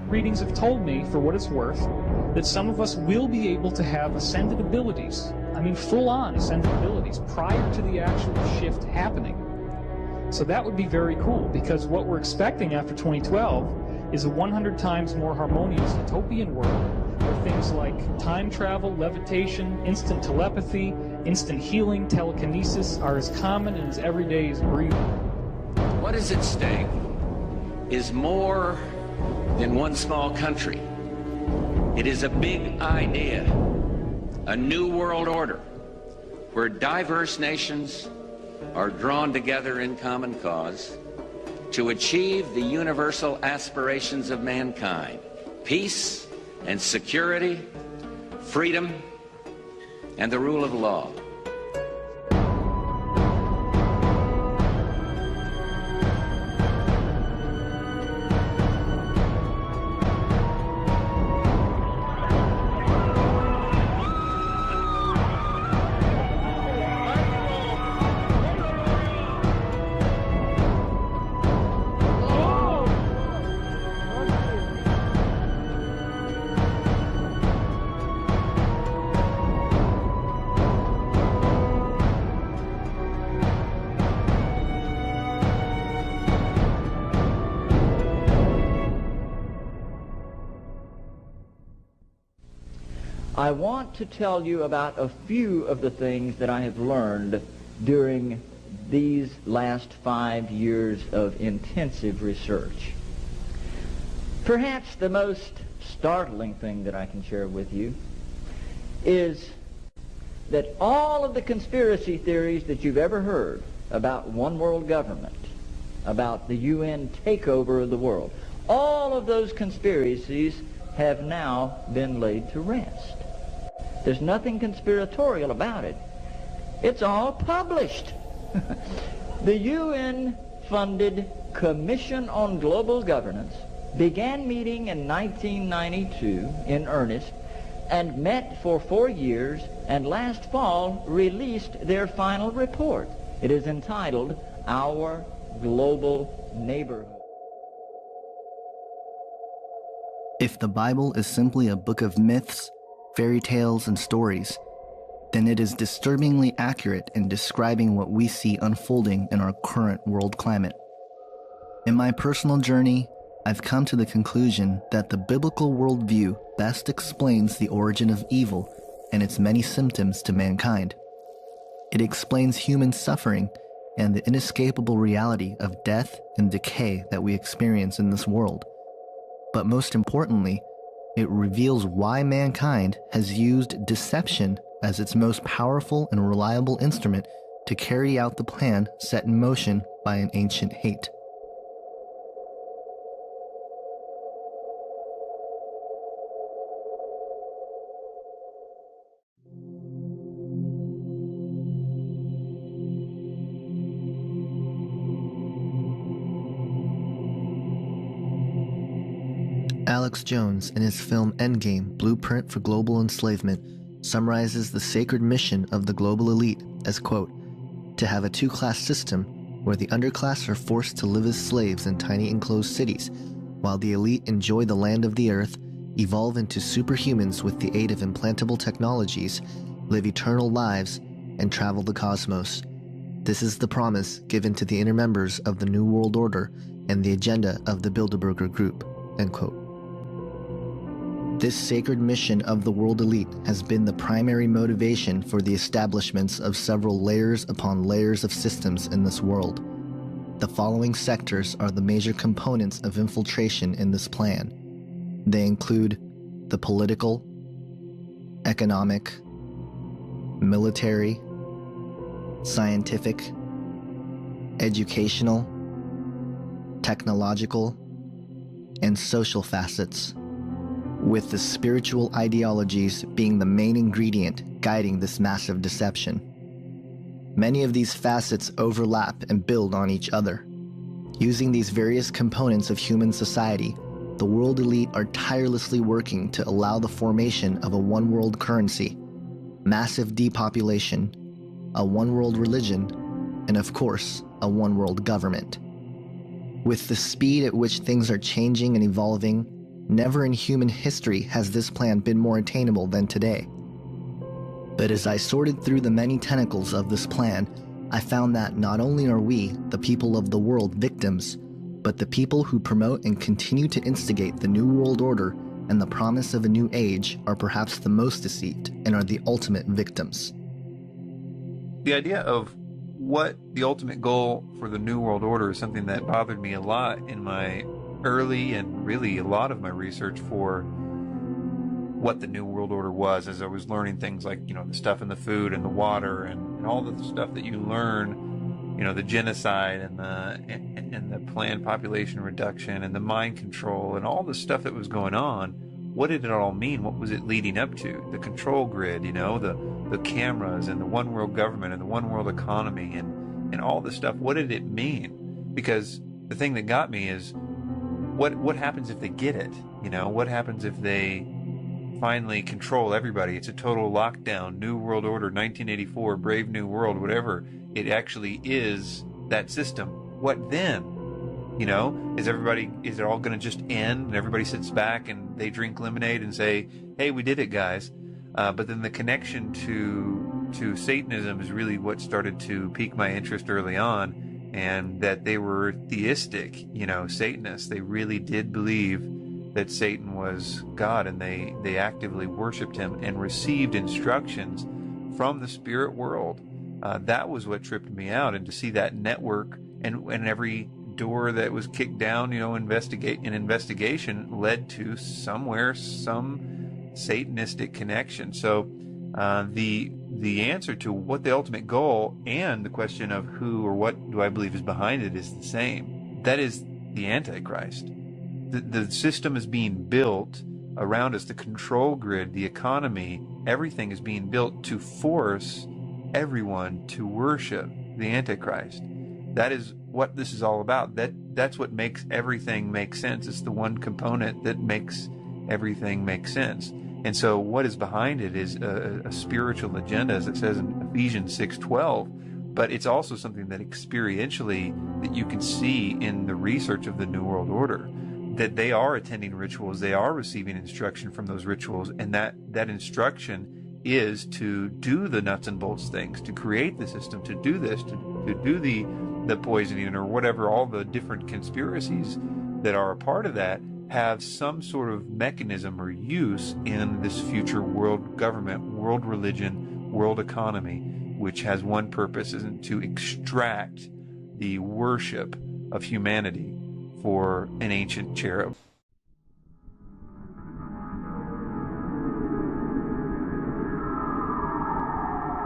readings have told me, for what it's worth, that some of us will be able to have ascended abilities. I mean, full-on ascended abilities prior to the actual shift happening. So that would be very cool, because what we're expecting after 2012 is a 100 times more harmonious utopian world where things like time travel, levitation, instant telepathy, instant healing, telekinesis are as common and as everyday as breathing. What is at stake is more than one small country. It is a big idea, a new world order, where diverse nations are drawn together in common cause to achieve the universal aspirations of mankind: peace and security, freedom, and the rule of law. I want to tell you about a few of the things that I have learned during these last 5 years of intensive research. Perhaps the most startling thing that I can share with you is that all of the conspiracy theories that you've ever heard about one world government, about the UN takeover of the world, all of those conspiracies have now been laid to rest. There's nothing conspiratorial about it. It's all published. The UN-funded Commission on Global Governance began meeting in 1992 in earnest and met for 4 years, and last fall released their final report. It is entitled Our Global Neighborhood. If the Bible is simply a book of myths, fairy tales, and stories, then it is disturbingly accurate in describing what we see unfolding in our current world climate. In my personal journey, I've come to the conclusion that the biblical worldview best explains the origin of evil and its many symptoms to mankind. It explains human suffering and the inescapable reality of death and decay that we experience in this world. But most importantly, it reveals why mankind has used deception as its most powerful and reliable instrument to carry out the plan set in motion by an ancient hate. Alex Jones, in his film Endgame, Blueprint for Global Enslavement, summarizes the sacred mission of the global elite as, quote, to have a two-class system where the underclass are forced to live as slaves in tiny enclosed cities, while the elite enjoy the land of the earth, evolve into superhumans with the aid of implantable technologies, live eternal lives, and travel the cosmos. This is the promise given to the inner members of the New World Order and the agenda of the Bilderberger Group, end quote. This sacred mission of the world elite has been the primary motivation for the establishments of several layers upon layers of systems in this world. The following sectors are the major components of infiltration in this plan. They include the political, economic, military, scientific, educational, technological, and social facets, with the spiritual ideologies being the main ingredient guiding this massive deception. Many of these facets overlap and build on each other. Using these various components of human society, the world elite are tirelessly working to allow the formation of a one-world currency, massive depopulation, a one-world religion, and of course, a one-world government. With the speed at which things are changing and evolving, Never in human history has this plan been more attainable than today. But as I sorted through the many tentacles of this plan, I found that not only are we, the people of the world, victims, but the people who promote and continue to instigate the New World Order and the promise of a new age are perhaps the most deceived and are the ultimate victims. The idea of what the ultimate goal for the New World Order is something that bothered me a lot in my early and really a lot of my research for what the New World Order was, as I was learning things like, the stuff in the food and the water and all the stuff that you learn, the genocide and the planned population reduction and the mind control and all the stuff that was going on. What did it all mean? What was it leading up to? The control grid, the cameras and the one world government and the one world economy and all this stuff. What did it mean? Because the thing that got me is what happens if they get it? What happens if they finally control everybody? It's a total lockdown, New World Order, 1984, Brave New World, whatever. It actually is that system. What then? Is it all going to just end and everybody sits back and they drink lemonade and say, hey, we did it, guys? But then the connection to Satanism is really what started to pique my interest early on, and that they were theistic, Satanists. They really did believe that Satan was God, and they actively worshipped him and received instructions from the spirit world. That was what tripped me out, and to see that network and every door that was kicked down, investigation led to somewhere some Satanistic connection. So the answer to what the ultimate goal and the question of who or what do I believe is behind it is the same. That is the Antichrist. The system is being built around us, the control grid, the economy, everything is being built to force everyone to worship the Antichrist. That is what this is all about. That's what makes everything make sense. It's the one component that makes everything make sense. And so what is behind it is a spiritual agenda, as it says in Ephesians 6:12, but it's also something that experientially that you can see in the research of the New World Order, that they are attending rituals, they are receiving instruction from those rituals, and that instruction is to do the nuts and bolts things, to create the system, to do this, to do the poisoning or whatever, all the different conspiracies that are a part of that have some sort of mechanism or use in this future world government, world religion, world economy, which has one purpose, isn't to extract the worship of humanity for an ancient cherub.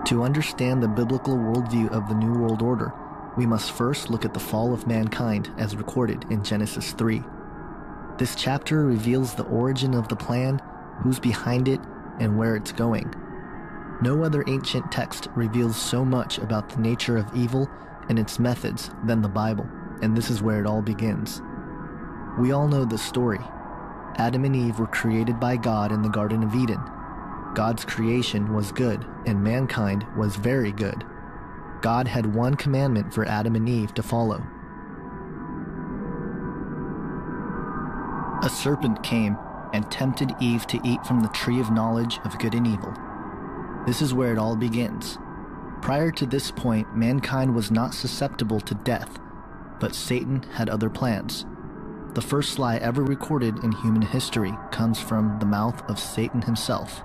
To understand the biblical worldview of the New World Order, we must first look at the fall of mankind as recorded in Genesis 3. This chapter reveals the origin of the plan, who's behind it, and where it's going. No other ancient text reveals so much about the nature of evil and its methods than the Bible, and this is where it all begins. We all know the story. Adam and Eve were created by God in the Garden of Eden. God's creation was good, and mankind was very good. God had one commandment for Adam and Eve to follow. A serpent came and tempted Eve to eat from the tree of knowledge of good and evil. This is where it all begins. Prior to this point, mankind was not susceptible to death, but Satan had other plans. The first lie ever recorded in human history comes from the mouth of Satan himself.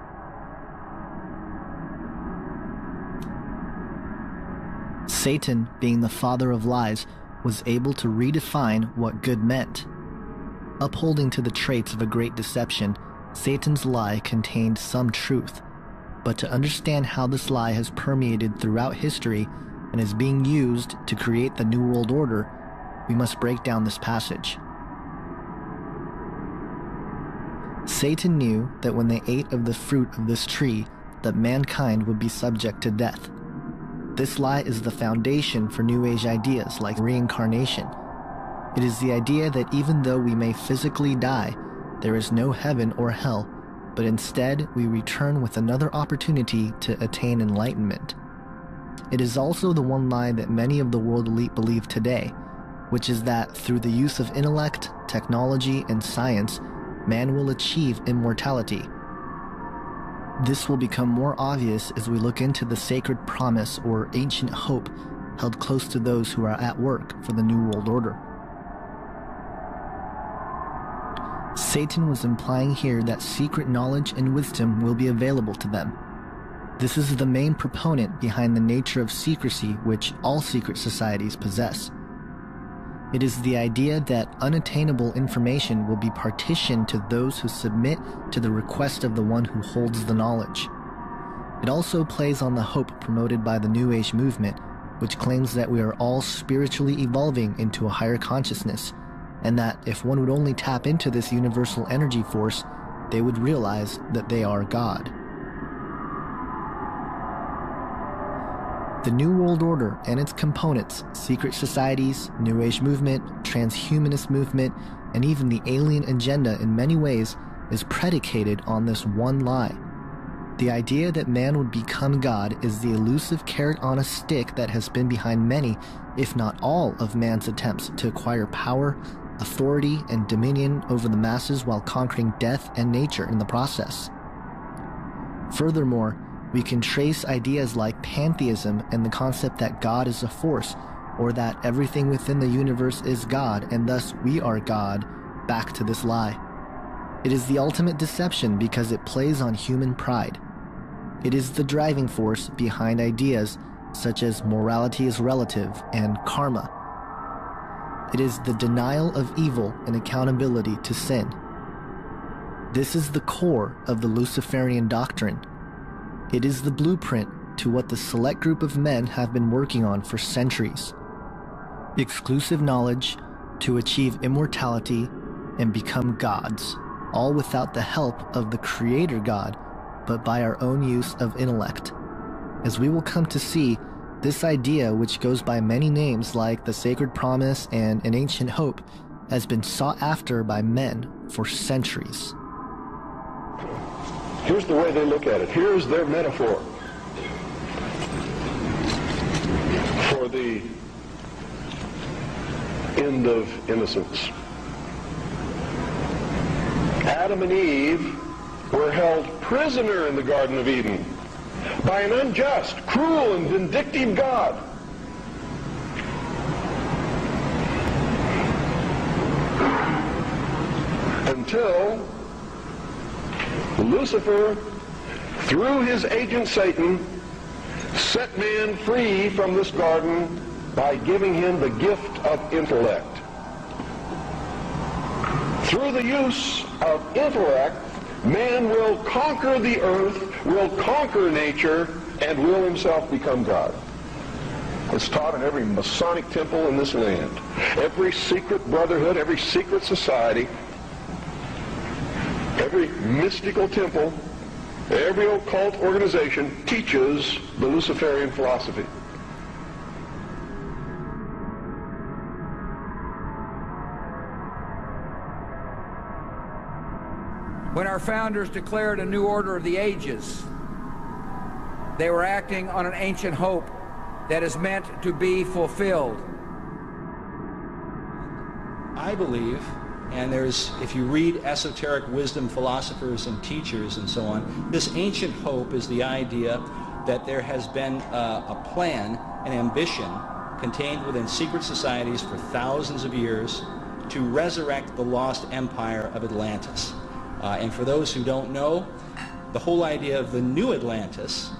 Satan, being the father of lies, was able to redefine what good meant. Upholding to the traits of a great deception, Satan's lie contained some truth. But to understand how this lie has permeated throughout history and is being used to create the New World Order, we must break down this passage. Satan knew that when they ate of the fruit of this tree, that mankind would be subject to death. This lie is the foundation for New Age ideas like reincarnation. It is the idea that even though we may physically die, there is no heaven or hell, but instead we return with another opportunity to attain enlightenment. It is also the one lie that many of the world elite believe today, which is that through the use of intellect, technology, and science, man will achieve immortality. This will become more obvious as we look into the sacred promise or ancient hope held close to those who are at work for the New World Order. Satan was implying here that secret knowledge and wisdom will be available to them. This is the main proponent behind the nature of secrecy which all secret societies possess. It is the idea that unattainable information will be partitioned to those who submit to the request of the one who holds the knowledge. It also plays on the hope promoted by the New Age movement, which claims that we are all spiritually evolving into a higher consciousness, and that if one would only tap into this universal energy force, they would realize that they are God. The New World Order and its components, secret societies, New Age movement, transhumanist movement, and even the alien agenda in many ways is predicated on this one lie. The idea that man would become God is the elusive carrot on a stick that has been behind many, if not all, of man's attempts to acquire power, authority, and dominion over the masses while conquering death and nature in the process. Furthermore, we can trace ideas like pantheism and the concept that God is a force, or that everything within the universe is God and thus we are God, back to this lie. It is the ultimate deception because it plays on human pride. It is the driving force behind ideas such as morality is relative and karma. It is the denial of evil and accountability to sin. This is the core of the Luciferian doctrine. It is the blueprint to what the select group of men have been working on for centuries. Exclusive knowledge to achieve immortality and become gods, all without the help of the Creator God, but by our own use of intellect. As we will come to see, this idea, which goes by many names like the Sacred Promise and an Ancient Hope, has been sought after by men for centuries. Here's the way they look at it. Here's their metaphor for the end of innocence. Adam and Eve were held prisoner in the Garden of Eden by an unjust, cruel, and vindictive God. Until Lucifer, through his agent Satan, set man free from this garden by giving him the gift of intellect. Through the use of intellect, man will conquer the earth, will conquer nature, and will himself become God. It's taught in every Masonic temple in this land. Every secret brotherhood, every secret society, every mystical temple, every occult organization teaches the Luciferian philosophy. When our founders declared a new order of the ages, they were acting on an ancient hope that is meant to be fulfilled. I believe, and if you read esoteric wisdom philosophers and teachers and so on, this ancient hope is the idea that there has been a plan, an ambition, contained within secret societies for thousands of years to resurrect the lost empire of Atlantis. And for those who don't know, the whole idea of the new Atlantis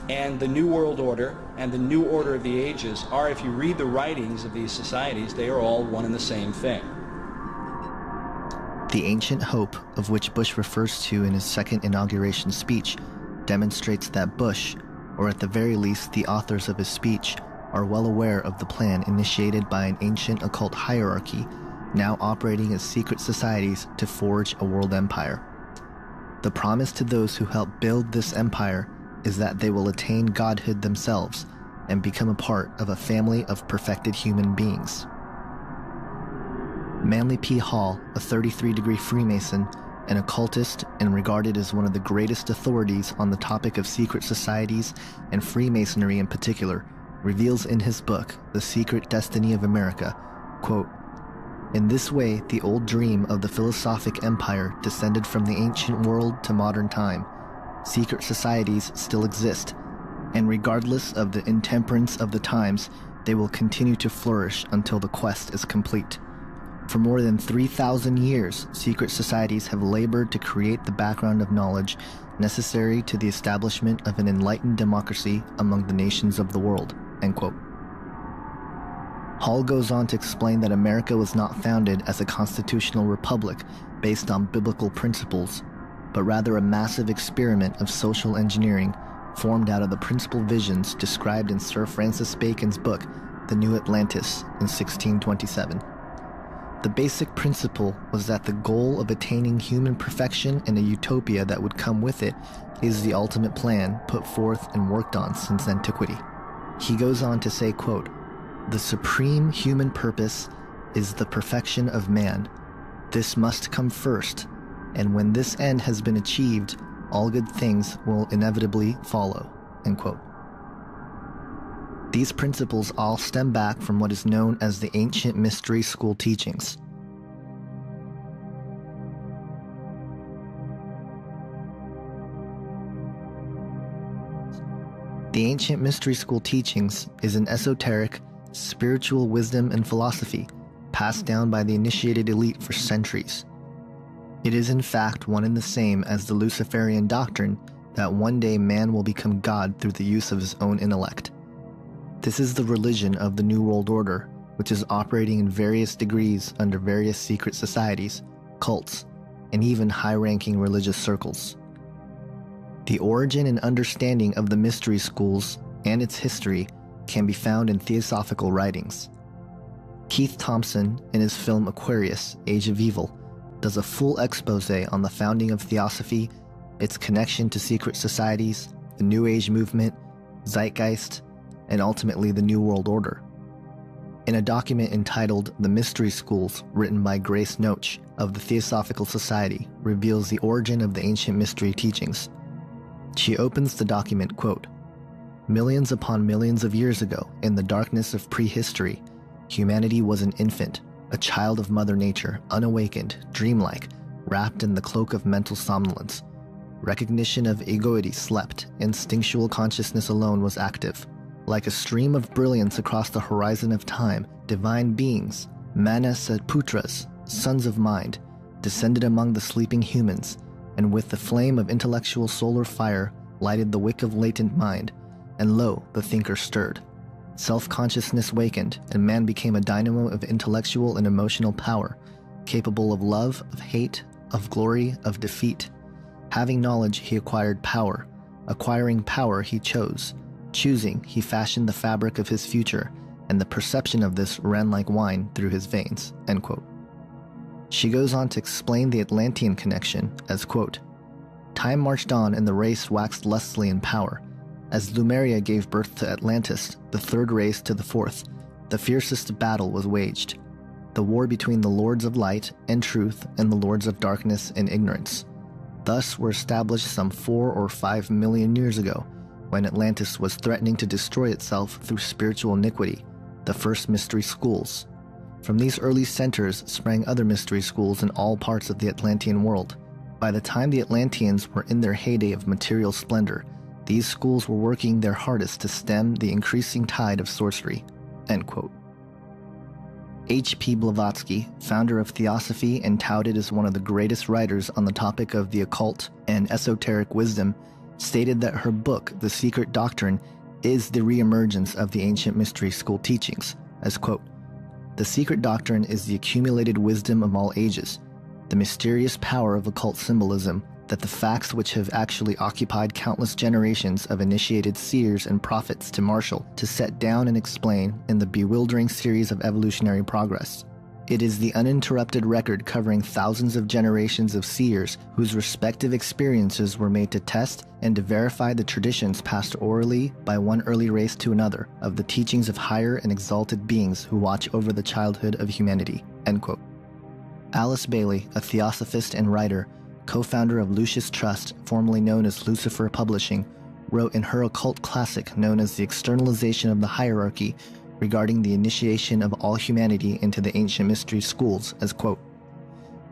and the New World Order and the New Order of the Ages are, if you read the writings of these societies, they are all one and the same thing. The ancient hope, of which Bush refers to in his second inauguration speech, demonstrates that Bush, or at the very least the authors of his speech, are well aware of the plan initiated by an ancient occult hierarchy now operating as secret societies to forge a world empire. The promise to those who help build this empire is that they will attain godhood themselves and become a part of a family of perfected human beings. Manly P. Hall, a 33-degree Freemason, an occultist and regarded as one of the greatest authorities on the topic of secret societies and Freemasonry in particular, reveals in his book, The Secret Destiny of America, quote, In this way, the old dream of the philosophic empire descended from the ancient world to modern time. Secret societies still exist, and regardless of the intemperance of the times, they will continue to flourish until the quest is complete. For more than 3,000 years, secret societies have labored to create the background of knowledge necessary to the establishment of an enlightened democracy among the nations of the world." End quote. Hall goes on to explain that America was not founded as a constitutional republic based on biblical principles, but rather a massive experiment of social engineering formed out of the principal visions described in Sir Francis Bacon's book, The New Atlantis, in 1627. The basic principle was that the goal of attaining human perfection and a utopia that would come with it is the ultimate plan put forth and worked on since antiquity. He goes on to say, quote, "The supreme human purpose is the perfection of man. This must come first, and when this end has been achieved, all good things will inevitably follow." End quote. These principles all stem back from what is known as the ancient mystery school teachings. The ancient mystery school teachings is an esoteric, spiritual wisdom and philosophy passed down by the initiated elite for centuries. It is in fact one and the same as the Luciferian doctrine that one day man will become God through the use of his own intellect. This is the religion of the New World Order, which is operating in various degrees under various secret societies, cults, and even high-ranking religious circles. The origin and understanding of the mystery schools and its history can be found in theosophical writings. Keith Thompson, in his film Aquarius, Age of Evil, does a full expose on the founding of theosophy, its connection to secret societies, the New Age movement, zeitgeist, and ultimately the New World Order. In a document entitled The Mystery Schools, written by Grace Noach of the Theosophical Society, reveals the origin of the ancient mystery teachings. She opens the document, quote, "Millions upon millions of years ago, in the darkness of prehistory, humanity was an infant, a child of Mother Nature, unawakened, dreamlike, wrapped in the cloak of mental somnolence. Recognition of egoity slept, instinctual consciousness alone was active. Like a stream of brilliance across the horizon of time, divine beings, Manasatputras, sons of mind, descended among the sleeping humans, and with the flame of intellectual solar fire lighted the wick of latent mind, and lo, the thinker stirred. Self-consciousness wakened, and man became a dynamo of intellectual and emotional power, capable of love, of hate, of glory, of defeat. Having knowledge, he acquired power. Acquiring power, he chose. Choosing, he fashioned the fabric of his future, and the perception of this ran like wine through his veins." End quote. She goes on to explain the Atlantean connection as, quote, "Time marched on and the race waxed lustily in power. As Lemuria gave birth to Atlantis, the third race to the fourth, the fiercest battle was waged. The war between the lords of light and truth and the lords of darkness and ignorance. Thus were established some 4 or 5 million years ago, when Atlantis was threatening to destroy itself through spiritual iniquity, the first mystery schools. From these early centers sprang other mystery schools in all parts of the Atlantean world. By the time the Atlanteans were in their heyday of material splendor, these schools were working their hardest to stem the increasing tide of sorcery." End quote. H.P. Blavatsky, founder of Theosophy and touted as one of the greatest writers on the topic of the occult and esoteric wisdom, stated that her book, The Secret Doctrine, is the reemergence of the ancient mystery school teachings, as, quote, "The secret doctrine is the accumulated wisdom of all ages, the mysterious power of occult symbolism, that the facts which have actually occupied countless generations of initiated seers and prophets to marshal, to set down and explain in the bewildering series of evolutionary progress. It is the uninterrupted record covering thousands of generations of seers whose respective experiences were made to test and to verify the traditions passed orally by one early race to another of the teachings of higher and exalted beings who watch over the childhood of humanity." End quote. Alice Bailey, a theosophist and writer, co-founder of Lucis Trust, formerly known as Lucifer Publishing, wrote in her occult classic known as The Externalization of the Hierarchy regarding the initiation of all humanity into the ancient mystery schools as, quote,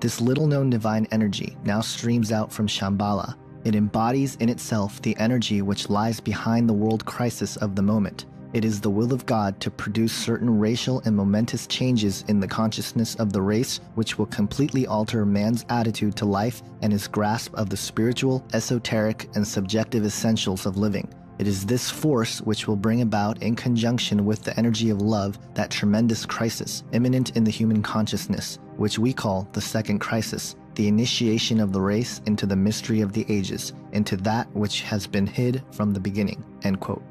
"This little-known divine energy now streams out from Shambhala. It embodies in itself the energy which lies behind the world crisis of the moment. It is the will of God to produce certain racial and momentous changes in the consciousness of the race which will completely alter man's attitude to life and his grasp of the spiritual, esoteric, and subjective essentials of living. It is this force which will bring about, in conjunction with the energy of love, that tremendous crisis imminent in the human consciousness, which we call the second crisis, the initiation of the race into the mystery of the ages, into that which has been hid from the beginning," end quote.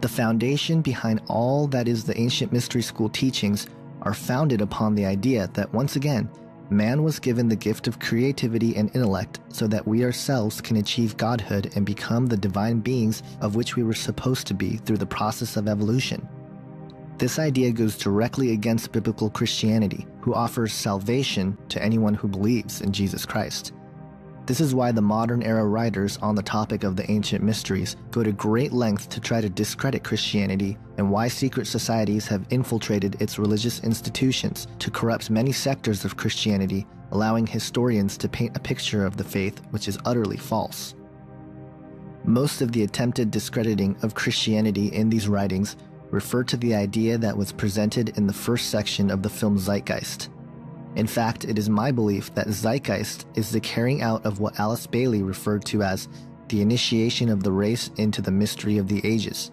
The foundation behind all that is the ancient mystery school teachings are founded upon the idea that, once again, man was given the gift of creativity and intellect so that we ourselves can achieve godhood and become the divine beings of which we were supposed to be through the process of evolution. This idea goes directly against biblical Christianity, who offers salvation to anyone who believes in Jesus Christ. This is why the modern era writers on the topic of the ancient mysteries go to great lengths to try to discredit Christianity, and why secret societies have infiltrated its religious institutions to corrupt many sectors of Christianity, allowing historians to paint a picture of the faith which is utterly false. Most of the attempted discrediting of Christianity in these writings refer to the idea that was presented in the first section of the film Zeitgeist. In fact, it is my belief that Zeitgeist is the carrying out of what Alice Bailey referred to as the initiation of the race into the mystery of the ages.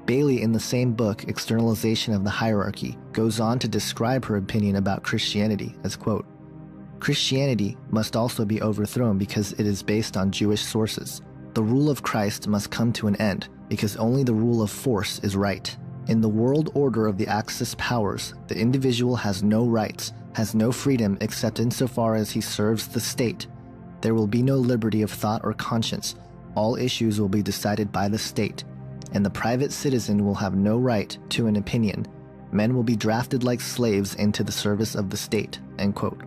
Bailey, in the same book, Externalization of the Hierarchy, goes on to describe her opinion about Christianity as, quote, "Christianity must also be overthrown because it is based on Jewish sources. The rule of Christ must come to an end because only the rule of force is right. In the world order of the Axis powers, the individual has no rights, has no freedom except insofar as he serves the state. There will be no liberty of thought or conscience. All issues will be decided by the state, and the private citizen will have no right to an opinion. Men will be drafted like slaves into the service of the state," end quote.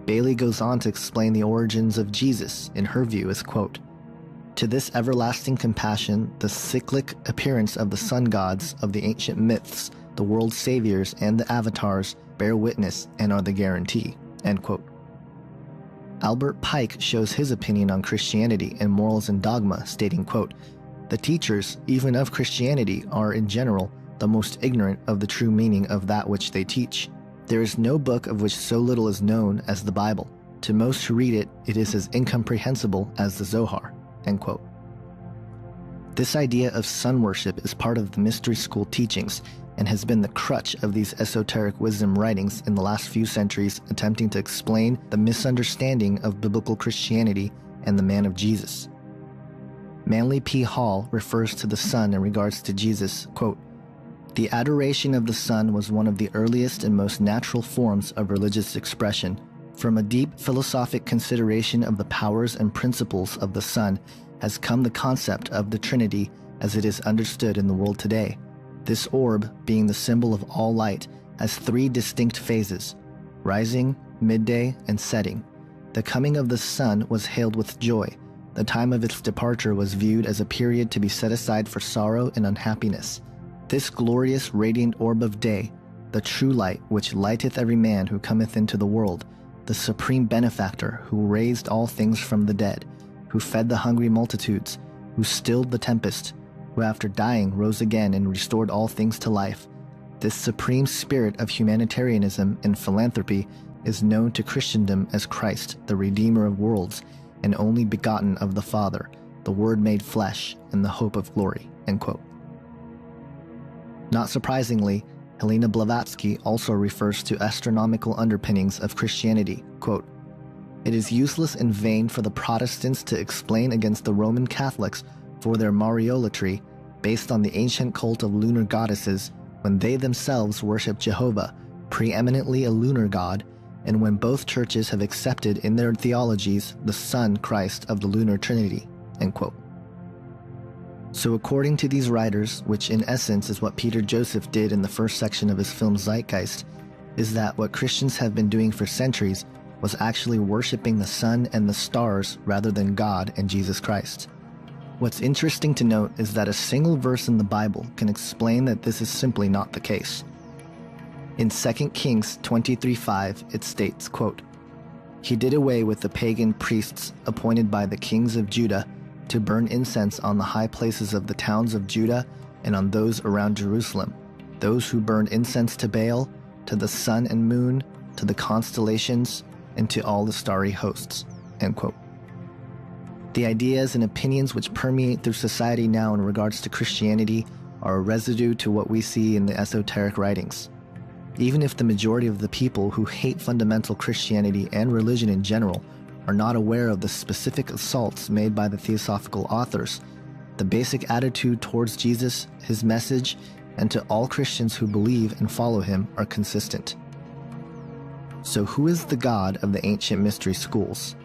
Bailey goes on to explain the origins of Jesus, in her view, as, quote, "To this everlasting compassion, the cyclic appearance of the sun gods of the ancient myths, the world's saviors and the avatars, bear witness and are the guarantee," end quote. Albert Pike shows his opinion on Christianity in Morals and Dogma, stating, quote, "The teachers, even of Christianity, are, in general, the most ignorant of the true meaning of that which they teach. There is no book of which so little is known as the Bible. To most who read it, it is as incomprehensible as the Zohar," end quote. This idea of sun worship is part of the mystery school teachings and has been the crutch of these esoteric wisdom writings in the last few centuries, attempting to explain the misunderstanding of biblical Christianity and the man of Jesus. Manly P. Hall refers to the sun in regards to Jesus, quote, "The adoration of the sun was one of the earliest and most natural forms of religious expression. From a deep philosophic consideration of the powers and principles of the sun has come the concept of the Trinity as it is understood in the world today. This orb, being the symbol of all light, has three distinct phases: rising, midday, and setting. The coming of the sun was hailed with joy. The time of its departure was viewed as a period to be set aside for sorrow and unhappiness. This glorious radiant orb of day, the true light which lighteth every man who cometh into the world, the supreme benefactor who raised all things from the dead, who fed the hungry multitudes, who stilled the tempest, who after dying rose again and restored all things to life. This supreme spirit of humanitarianism and philanthropy is known to Christendom as Christ, the Redeemer of worlds, and only begotten of the Father, the Word made flesh, and the hope of glory," end quote. Not surprisingly, Helena Blavatsky also refers to astronomical underpinnings of Christianity, quote, "It is useless and vain for the Protestants to explain against the Roman Catholics for their Mariolatry, based on the ancient cult of lunar goddesses, when they themselves worship Jehovah, preeminently a lunar god, and when both churches have accepted in their theologies the Son Christ of the lunar Trinity," end quote. So according to these writers, which in essence is what Peter Joseph did in the first section of his film Zeitgeist, is that what Christians have been doing for centuries was actually worshiping the sun and the stars rather than God and Jesus Christ. What's interesting to note is that a single verse in the Bible can explain that this is simply not the case. In 2 Kings 23:5, it states, quote, "He did away with the pagan priests appointed by the kings of Judah to burn incense on the high places of the towns of Judah and on those around Jerusalem, those who burned incense to Baal, to the sun and moon, to the constellations, and to all the starry hosts." End quote. The ideas and opinions which permeate through society now in regards to Christianity are a residue to what we see in the esoteric writings. Even if the majority of the people who hate fundamental Christianity and religion in general are not aware of the specific assaults made by the theosophical authors, the basic attitude towards Jesus, his message, and to all Christians who believe and follow him are consistent. So who is the God of the ancient mystery schools?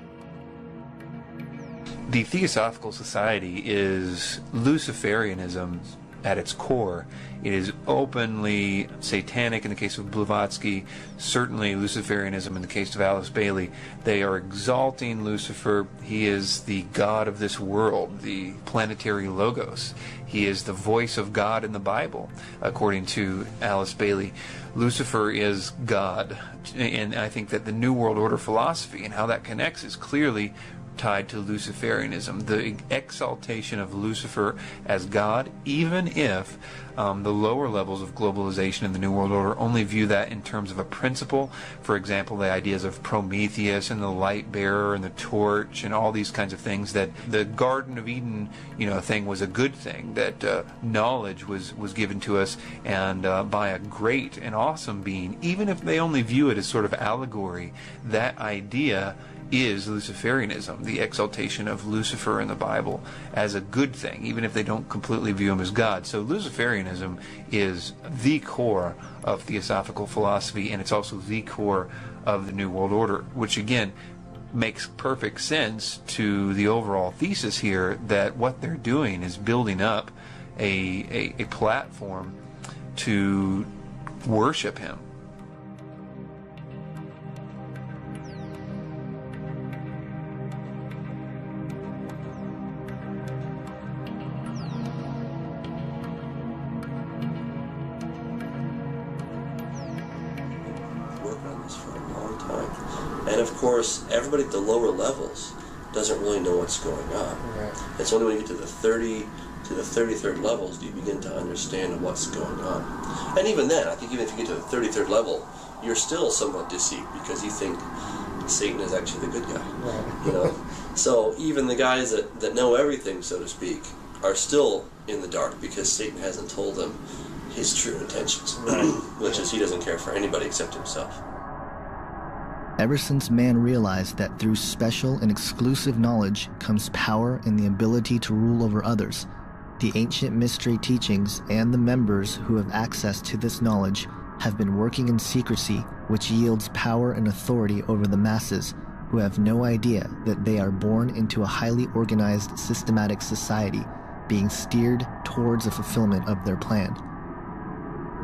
The Theosophical Society is Luciferianism at its core. It is openly satanic in the case of Blavatsky, certainly Luciferianism in the case of Alice Bailey. They are exalting Lucifer. He is the God of this world, the planetary logos. He is the voice of God in the Bible, according to Alice Bailey. Lucifer is God, and I think that the New World Order philosophy and how that connects is clearly tied to Luciferianism, the exaltation of Lucifer as God, even if the lower levels of globalization in the New World Order only view that in terms of a principle. For example, the ideas of Prometheus and the light bearer and the torch and all these kinds of things, that the Garden of Eden, thing was a good thing, that knowledge was given to us and by a great and awesome being, even if they only view it as sort of allegory. That idea is Luciferianism, the exaltation of Lucifer in the Bible as a good thing, even if they don't completely view him as God. So Luciferianism is the core of theosophical philosophy, and it's also the core of the New World Order, which again makes perfect sense to the overall thesis here, that what they're doing is building up a platform to worship him. And of course, everybody at the lower levels doesn't really know what's going on. Right. It's only when you get to the 33rd levels do you begin to understand what's going on. And even then, I think even if you get to the 33rd level, you're still somewhat deceived because you think Satan is actually the good guy. Right. So even the guys that know everything, so to speak, are still in the dark because Satan hasn't told them his true intentions, which is he doesn't care for anybody except himself. Ever since man realized that through special and exclusive knowledge comes power and the ability to rule over others, the ancient mystery teachings and the members who have access to this knowledge have been working in secrecy, which yields power and authority over the masses who have no idea that they are born into a highly organized, systematic society being steered towards the fulfillment of their plan.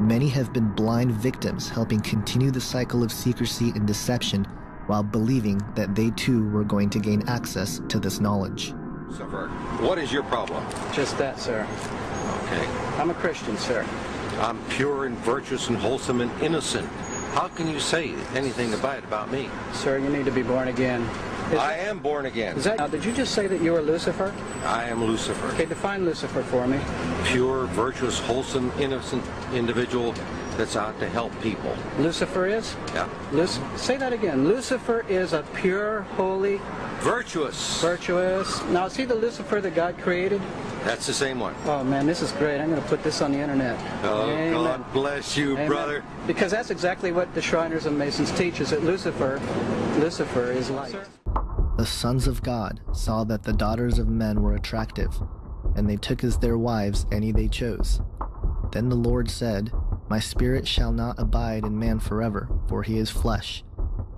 Many have been blind victims helping continue the cycle of secrecy and deception while believing that they too were going to gain access to this knowledge. Suffer. What is your problem? Just that, sir. Okay. I'm a Christian, sir. I'm pure and virtuous and wholesome and innocent. How can you say anything bad about me? Sir, you need to be born again. I am born again. Now, did you just say that you were Lucifer? I am Lucifer. Okay, define Lucifer for me. Pure, virtuous, wholesome, innocent individual that's out to help people. Lucifer is? Yeah. Say that again. Lucifer is a pure, holy... Virtuous. Virtuous. Now, is he the Lucifer that God created? That's the same one. Oh, man, this is great. I'm going to put this on the internet. Oh, Amen. God bless you, Amen. brother. Because that's exactly what the Shriners and Masons teach, is that Lucifer is light. The sons of God saw that the daughters of men were attractive, and they took as their wives any they chose. Then the Lord said, My spirit shall not abide in man forever, for he is flesh.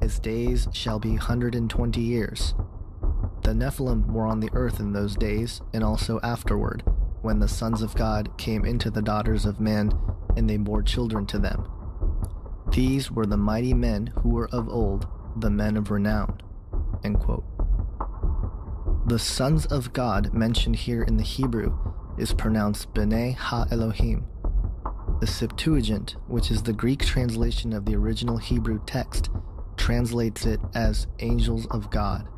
His days shall be 120 years. The Nephilim were on the earth in those days, and also afterward, when the sons of God came into the daughters of man, and they bore children to them. These were the mighty men who were of old, the men of renown. End quote. The sons of God mentioned here in the Hebrew is pronounced B'nai Ha-Elohim. The Septuagint, which is the Greek translation of the original Hebrew text, translates it as angels of God.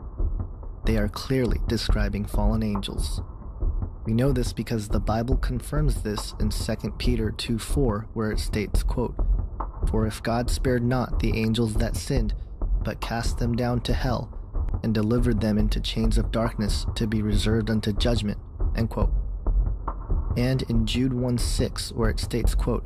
They are clearly describing fallen angels. We know this because the Bible confirms this in 2 Peter 2:4, where it states, quote, "For if God spared not the angels that sinned, but cast them down to hell, and delivered them into chains of darkness to be reserved unto judgment," end quote. And in Jude 1:6, where it states, quote,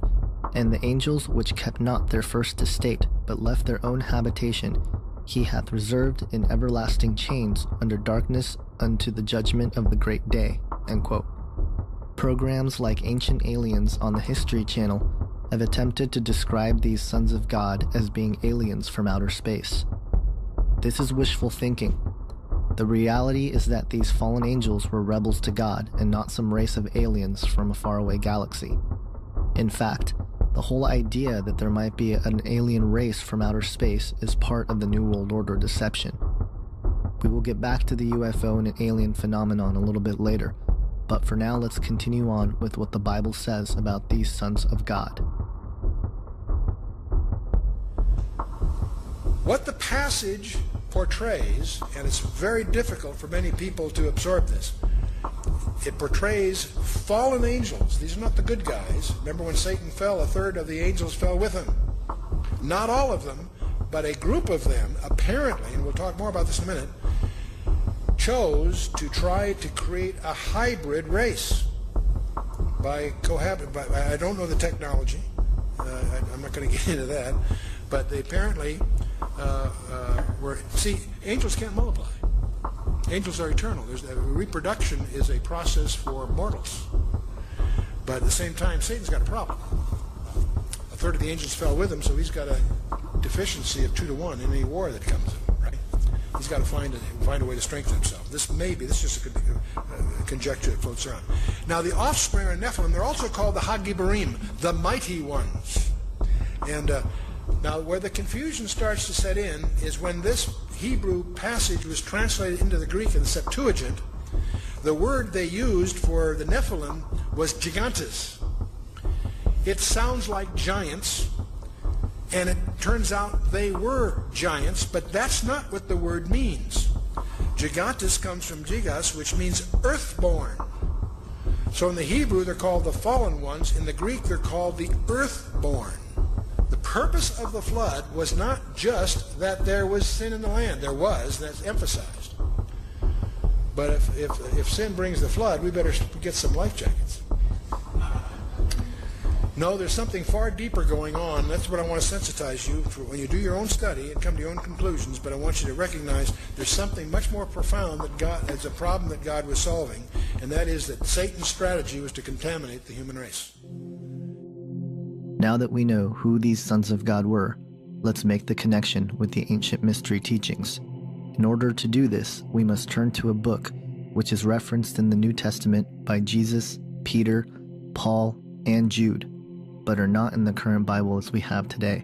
"And the angels which kept not their first estate, but left their own habitation, he hath reserved in everlasting chains under darkness unto the judgment of the great day," end quote. Programs like Ancient Aliens on the History Channel have attempted to describe these sons of God as being aliens from outer space. This is wishful thinking. The reality is that these fallen angels were rebels to God and not some race of aliens from a faraway galaxy. In fact, the whole idea that there might be an alien race from outer space is part of the New World Order deception. We will get back to the UFO and alien phenomenon a little bit later, but for now let's continue on with what the Bible says about these sons of God. What the passage portrays, and it's very difficult for many people to absorb this, it portrays fallen angels. These are not the good guys. Remember when Satan fell, a third of the angels fell with him. Not all of them, but a group of them, apparently, and we'll talk more about this in a minute, chose to try to create a hybrid race by I don't know the technology. I'm not going to get into that, but they apparently see, angels can't multiply. Angels are eternal. Reproduction is a process for mortals. But at the same time, Satan's got a problem. A third of the angels fell with him, so he's got a deficiency of 2-to-1 in any war that comes in, right? He's got to find a way to strengthen himself. This is just a conjecture that floats around. Now, the offspring of Nephilim, they're also called the Hagibarim, the mighty ones. And now, where the confusion starts to set in is when this Hebrew passage was translated into the Greek in the Septuagint, the word they used for the Nephilim was gigantes. It sounds like giants, and it turns out they were giants, but that's not what the word means. Gigantes comes from gigas, which means earthborn. So in the Hebrew, they're called the fallen ones. In the Greek, they're called the earthborn. The purpose of the flood was not just that there was sin in the land. There was, that's emphasized. But if sin brings the flood, we better get some life jackets. No, there's something far deeper going on. That's what I want to sensitize you for when you do your own study and come to your own conclusions. But I want you to recognize there's something much more profound that God, it's a problem that God was solving, and that is that Satan's strategy was to contaminate the human race. Now that we know who these sons of God were, let's make the connection with the ancient mystery teachings. In order to do this, we must turn to a book which is referenced in the New Testament by Jesus, Peter, Paul, and Jude, but are not in the current Bible as we have today.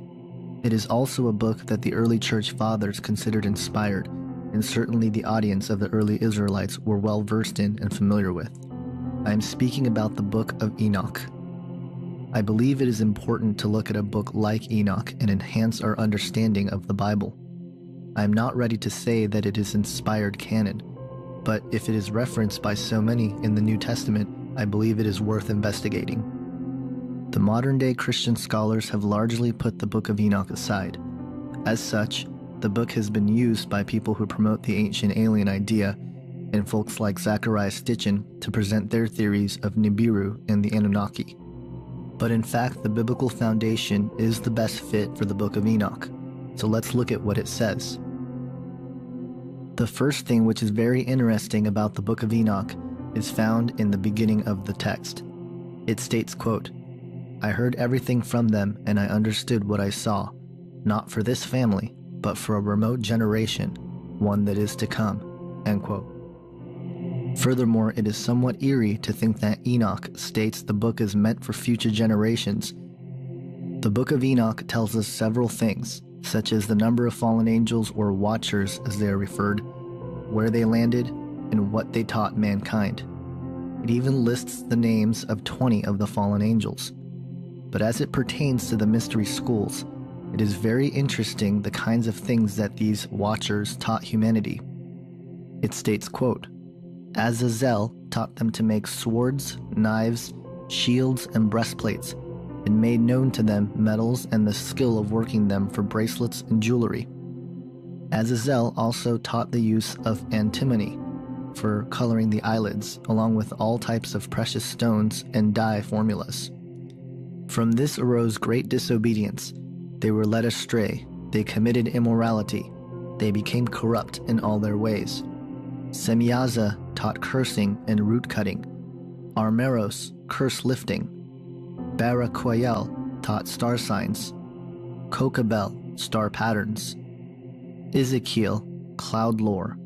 It is also a book that the early church fathers considered inspired, and certainly the audience of the early Israelites were well versed in and familiar with. I am speaking about the book of Enoch. I believe it is important to look at a book like Enoch and enhance our understanding of the Bible. I am not ready to say that it is inspired canon, but if it is referenced by so many in the New Testament, I believe it is worth investigating. The modern-day Christian scholars have largely put the Book of Enoch aside. As such, the book has been used by people who promote the ancient alien idea and folks like Zachariah Stitchin to present their theories of Nibiru and the Anunnaki. But in fact, the biblical foundation is the best fit for the Book of Enoch, so let's look at what it says. The first thing which is very interesting about the Book of Enoch is found in the beginning of the text. It states, quote, "I heard everything from them, and I understood what I saw, not for this family, but for a remote generation, one that is to come," end quote. Furthermore, it is somewhat eerie to think that Enoch states the book is meant for future generations. The Book of Enoch tells us several things, such as the number of fallen angels or watchers as they are referred, where they landed, and what they taught mankind. It even lists the names of 20 of the fallen angels. But as it pertains to the mystery schools, it is very interesting the kinds of things that these watchers taught humanity. It states, quote, Azazel taught them to make swords, knives, shields, and breastplates, and made known to them metals and the skill of working them for bracelets and jewelry. Azazel also taught the use of antimony for coloring the eyelids, along with all types of precious stones and dye formulas. From this arose great disobedience. They were led astray, they committed immorality, they became corrupt in all their ways. Semjase taught cursing and root cutting. Armeros, curse lifting. Barakoyel taught star signs. Kokabel, star patterns. Ezekiel, cloud lore.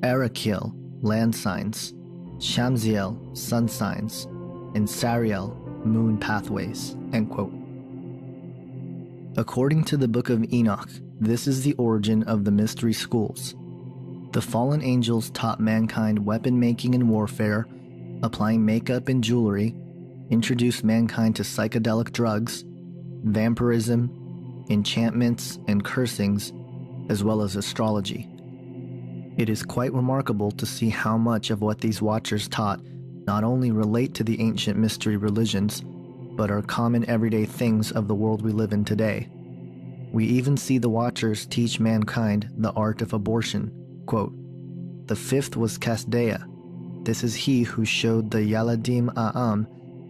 Arakiel, land signs. Shamsiel, sun signs. And Sariel, moon pathways. End quote. According to the Book of Enoch, this is the origin of the mystery schools. The fallen angels taught mankind weapon making and warfare, applying makeup and jewelry, introduced mankind to psychedelic drugs, vampirism, enchantments, and cursings, as well as astrology. It is quite remarkable to see how much of what these watchers taught not only relate to the ancient mystery religions, but are common everyday things of the world we live in today. We even see the watchers teach mankind the art of abortion. Quote, the fifth was Kasdea. This is he who showed the Yaladim A'am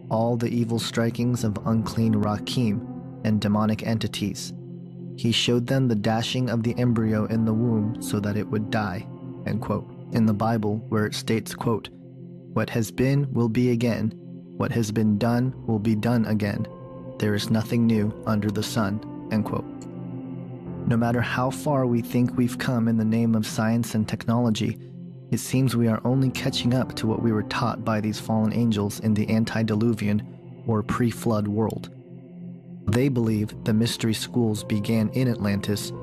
all the evil strikings of unclean Rakim and demonic entities. He showed them the dashing of the embryo in the womb so that it would die. End quote. In the Bible, where it states, quote, what has been will be again. What has been done will be done again. There is nothing new under the sun. End quote. No matter how far we think we've come in the name of science and technology, it seems we are only catching up to what we were taught by these fallen angels in the antediluvian or pre-flood world. They believe the mystery schools began in Atlantis.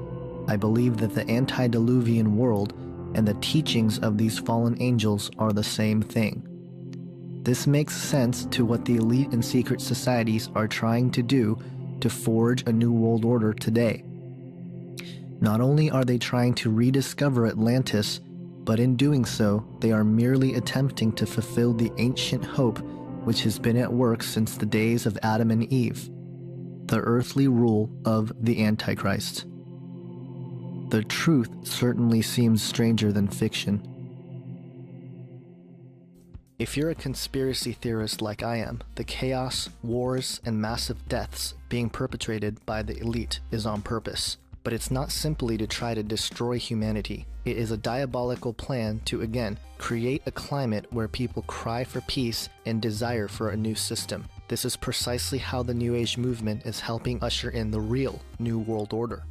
I believe that the antediluvian world and the teachings of these fallen angels are the same thing. This makes sense to what the elite and secret societies are trying to do to forge a new world order today. Not only are they trying to rediscover Atlantis, but in doing so, they are merely attempting to fulfill the ancient hope which has been at work since the days of Adam and Eve, the earthly rule of the Antichrist. The truth certainly seems stranger than fiction. If you're a conspiracy theorist like I am, the chaos, wars, and massive deaths being perpetrated by the elite is on purpose. But it's not simply to try to destroy humanity. It is a diabolical plan to, again, create a climate where people cry for peace and desire for a new system. This is precisely how the New Age movement is helping usher in the real New World Order.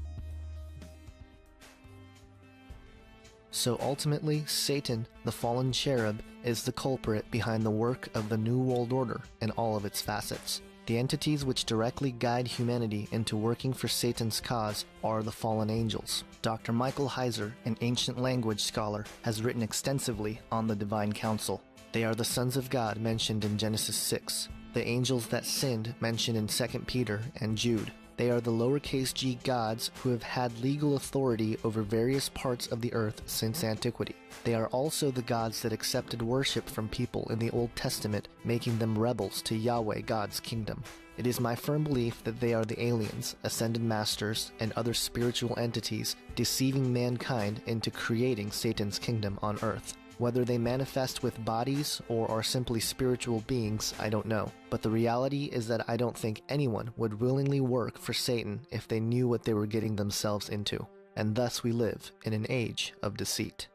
So ultimately, Satan, the fallen cherub, is the culprit behind the work of the New World Order in all of its facets. The entities which directly guide humanity into working for Satan's cause are the fallen angels. Dr. Michael Heiser, an ancient language scholar, has written extensively on the divine council. They are the sons of God mentioned in Genesis 6, the angels that sinned mentioned in 2 Peter and Jude. They are the lowercase g gods who have had legal authority over various parts of the earth since antiquity. They are also the gods that accepted worship from people in the Old Testament, making them rebels to Yahweh God's kingdom. It is my firm belief that they are the aliens, ascended masters, and other spiritual entities deceiving mankind into creating Satan's kingdom on earth. Whether they manifest with bodies or are simply spiritual beings, I don't know. But the reality is that I don't think anyone would willingly work for Satan if they knew what they were getting themselves into. And thus we live in an age of deceit.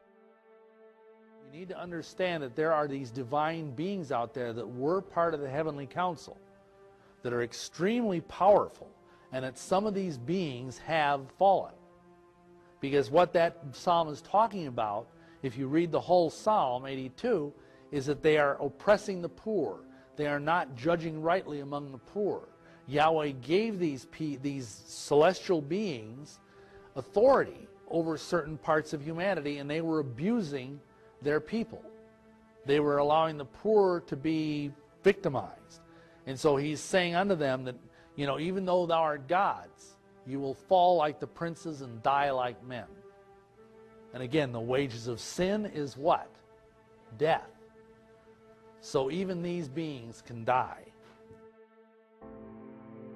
You need to understand that there are these divine beings out there that were part of the heavenly council that are extremely powerful, and that some of these beings have fallen. Because what that psalm is talking about, if you read the whole Psalm 82, is that they are oppressing the poor. They are not judging rightly among the poor. Yahweh gave these celestial beings authority over certain parts of humanity, and they were abusing their people. They were allowing the poor to be victimized. And so he's saying unto them that, you know, even though thou art gods, you will fall like the princes and die like men. And again, the wages of sin is what? Death. So even these beings can die.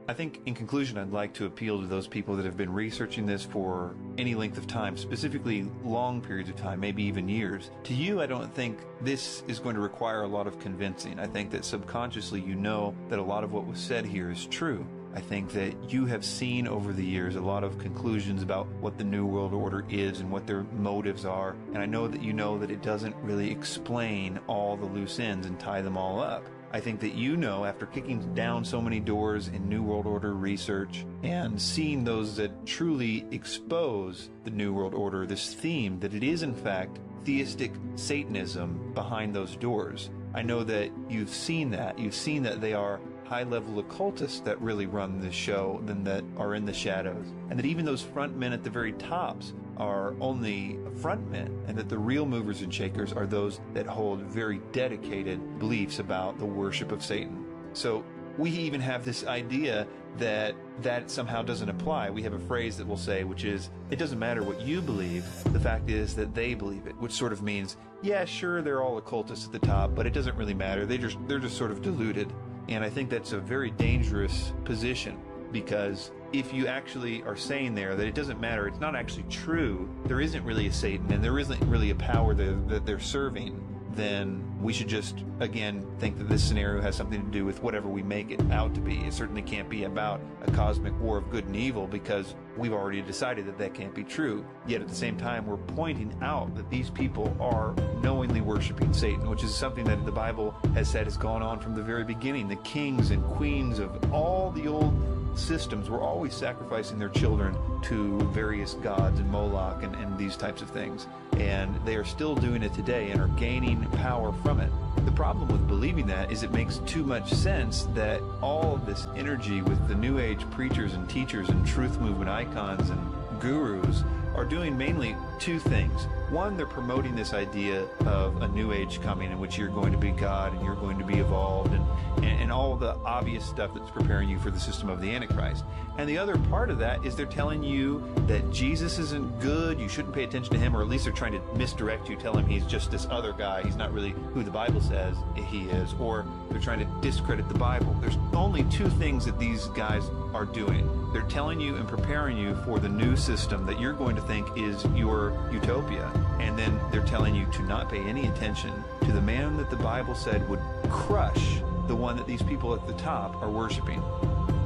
I think in conclusion, I'd like to appeal to those people that have been researching this for any length of time, specifically long periods of time, maybe even years. To you, I don't think this is going to require a lot of convincing. I think that subconsciously you know that a lot of what was said here is true. I think that you have seen over the years a lot of conclusions about what the New World Order is and what their motives are, and I know that you know that it doesn't really explain all the loose ends and tie them all up. I think that you know, after kicking down so many doors in New World Order research and seeing those that truly expose the New World Order, this theme, that it is in fact theistic Satanism behind those doors. I know that you've seen that. You've seen that they are high-level occultists that really run this show than that are in the shadows. And that even those front men at the very tops are only front men, and that the real movers and shakers are those that hold very dedicated beliefs about the worship of Satan. So we even have this idea that that somehow doesn't apply. We have a phrase that we'll say, which is, it doesn't matter what you believe, the fact is that they believe it, which sort of means, yeah, sure, they're all occultists at the top, but it doesn't really matter. They're just sort of deluded. And I think that's a very dangerous position, because if you actually are saying there that it doesn't matter, it's not actually true, there isn't really a Satan and there isn't really a power that they're serving, then we should just, again, think that this scenario has something to do with whatever we make it out to be. It certainly can't be about a cosmic war of good and evil, because we've already decided that that can't be true. Yet at the same time, we're pointing out that these people are knowingly worshiping Satan, which is something that the Bible has said has gone on from the very beginning. The kings and queens of all the old systems were always sacrificing their children to various gods and Moloch and these types of things. And they are still doing it today and are gaining power from it. The problem with believing that is it makes too much sense that all of this energy with the New Age preachers and teachers and truth movement icons and gurus are doing mainly two things. One, they're promoting this idea of a New Age coming in which you're going to be God and you're going to be evolved and all the obvious stuff that's preparing you for the system of the Antichrist. And the other part of that is they're telling you that Jesus isn't good, you shouldn't pay attention to him, or at least they're trying to misdirect you, tell him he's just this other guy, he's not really who the Bible says he is, or they're trying to discredit the Bible. There's only two things that these guys are doing. They're telling you and preparing you for the new system that you're going to think is your utopia. And then they're telling you to not pay any attention to the man that the Bible said would crush the one that these people at the top are worshiping.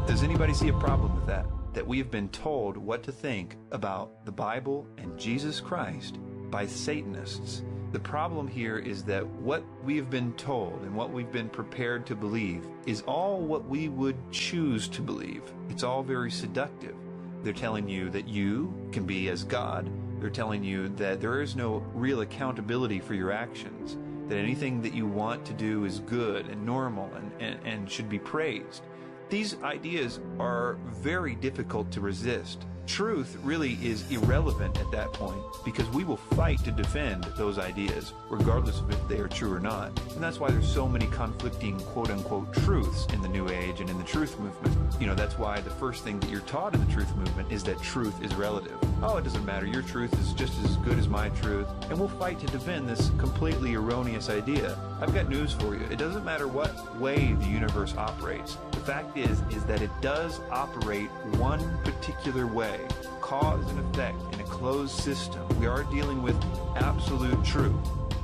Does anybody see a problem with that? That we have been told what to think about the Bible and Jesus Christ by Satanists. The problem here is that what we have been told and what we've been prepared to believe is all what we would choose to believe. It's all very seductive. They're telling you that you can be as God. They're telling you that there is no real accountability for your actions, that anything that you want to do is good and normal and should be praised. These ideas are very difficult to resist. Truth really is irrelevant at that point, because we will fight to defend those ideas, regardless of if they are true or not. And that's why there's so many conflicting quote-unquote truths in the New Age and in the truth movement. You know, that's why the first thing that you're taught in the truth movement is that truth is relative. Oh, it doesn't matter, your truth is just as good as my truth, and we'll fight to defend this completely erroneous idea. I've got news for you. It doesn't matter what way the universe operates. The fact is that it does operate one particular way. Cause and effect in a closed system. We are dealing with absolute truth.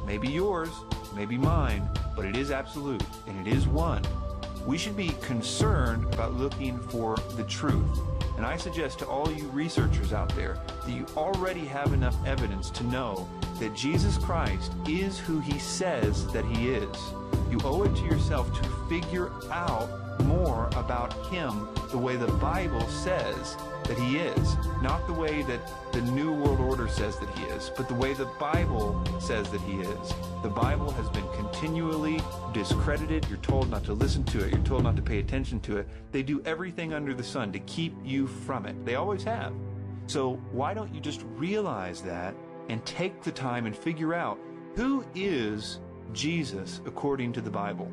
Maybe yours, maybe mine, but it is absolute, and it is one. We should be concerned about looking for the truth. And I suggest to all you researchers out there that you already have enough evidence to know that Jesus Christ is who he says that he is. You owe it to yourself to figure out more about him the way the Bible says that he is. Not the way that the New World Order says that he is, but the way the Bible says that he is. The Bible has been continually discredited. You're told not to listen to it. You're told not to pay attention to it. They do everything under the sun to keep you from it. They always have. So why don't you just realize that and take the time and figure out Who is Jesus according to the Bible?